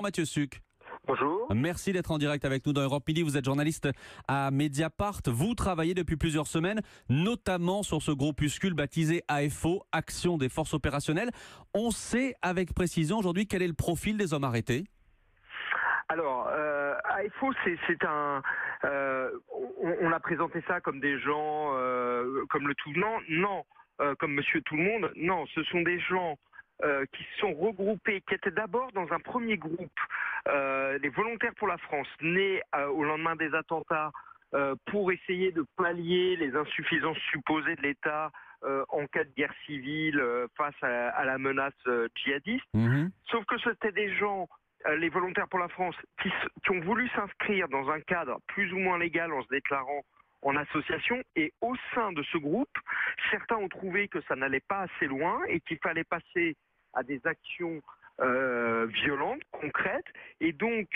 Mathieu Suc. Bonjour. Merci d'être en direct avec nous dans Europe Midi. Vous êtes journaliste à Mediapart. Vous travaillez depuis plusieurs semaines, notamment sur ce groupuscule baptisé AFO, Action des Forces Opérationnelles. On sait avec précision aujourd'hui quel est le profil des hommes arrêtés. Alors, AFO, c'est un... on a présenté ça comme des gens, comme le tout venant. Non, comme Monsieur Tout le Monde. Non, ce sont des gens qui se sont regroupés, qui étaient d'abord dans un premier groupe, les Volontaires pour la France, nés au lendemain des attentats, pour essayer de pallier les insuffisances supposées de l'État en cas de guerre civile face à la menace djihadiste. Sauf que c'était des gens, les Volontaires pour la France, qui ont voulu s'inscrire dans un cadre plus ou moins légal en se déclarant en association, et au sein de ce groupe, certains ont trouvé que ça n'allait pas assez loin et qu'il fallait passer à des actions violentes, concrètes, et donc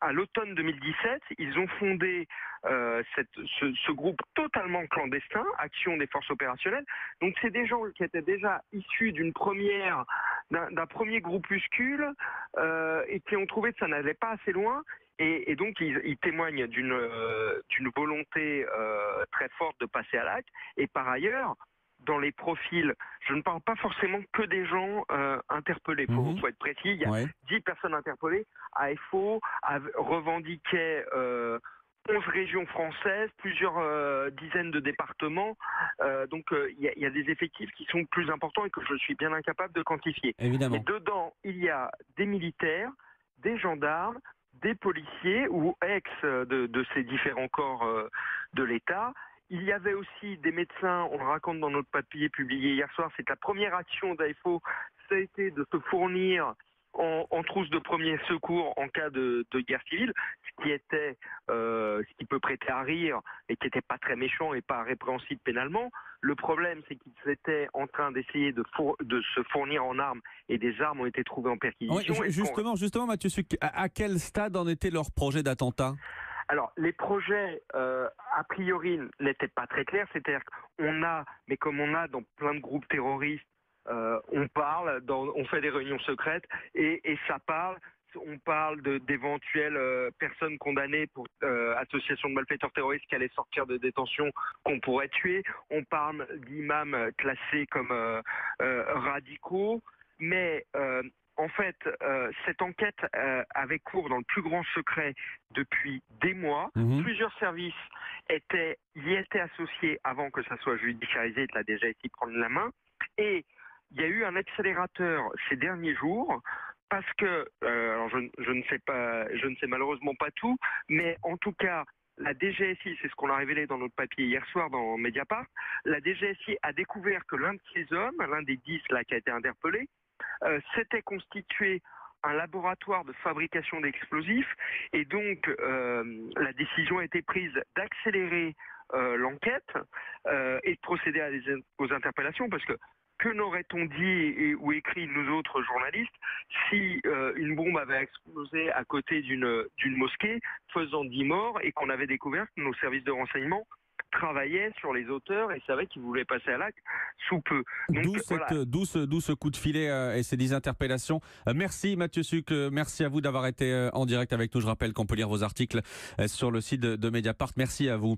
à l'automne 2017, ils ont fondé ce groupe totalement clandestin, Action des Forces Opérationnelles. Donc c'est des gens qui étaient déjà issus d'un premier groupuscule et qui ont trouvé que ça n'allait pas assez loin. Et donc ils témoignent d'une volonté très forte de passer à l'acte. Et par ailleurs, dans les profils, je ne parle pas forcément que des gens interpellés. Faut être précis, il y a 10 personnes interpellées. AFO revendiquait 11 régions françaises, plusieurs dizaines de départements. Donc il y a des effectifs qui sont plus importants et que je suis bien incapable de quantifier. Évidemment. Et dedans, il y a des militaires, des gendarmes, des policiers ou ex de ces différents corps de l'État. Il y avait aussi des médecins, on le raconte dans notre papier publié hier soir, c'est la première action d'AFO, ça a été de se fournir en trousse de premier secours en cas de guerre civile, ce qui peut prêter à rire et qui n'était pas très méchant et pas répréhensible pénalement. Le problème, c'est qu'ils étaient en train d'essayer de se fournir en armes et des armes ont été trouvées en perquisition. Oui, justement, Mathieu Suc, à quel stade en était leur projet d'attentat ? Alors, les projets, a priori, n'étaient pas très clairs. C'est-à-dire qu'on a, mais comme on a dans plein de groupes terroristes, on parle, on fait des réunions secrètes et ça parle. On parle d'éventuelles personnes condamnées pour association de malfaiteurs terroristes qui allaient sortir de détention, qu'on pourrait tuer. On parle d'imams classés comme radicaux. Mais en fait, cette enquête avait cours dans le plus grand secret depuis des mois. Plusieurs services y étaient associés avant que ça soit judiciarisé et que la DGSI prenne la main. Et il y a eu un accélérateur ces derniers jours parce que, alors je ne sais malheureusement pas tout, mais en tout cas, la DGSI, c'est ce qu'on a révélé dans notre papier hier soir dans Mediapart, la DGSI a découvert que l'un de ces hommes, l'un des 10 là qui a été interpellé, s'était constitué un laboratoire de fabrication d'explosifs et donc la décision a été prise d'accélérer l'enquête et de procéder aux interpellations parce que n'aurait-on dit ou écrit nous autres journalistes si une bombe avait explosé à côté d'une mosquée faisant 10 morts et qu'on avait découvert que nos services de renseignement travaillaient sur les auteurs et savaient qu'ils voulaient passer à l'acte sous peu. D'où ce coup de filet et ces 10 interpellations. Merci Mathieu Suc, merci à vous d'avoir été en direct avec nous. Je rappelle qu'on peut lire vos articles sur le site de Mediapart. Merci à vous.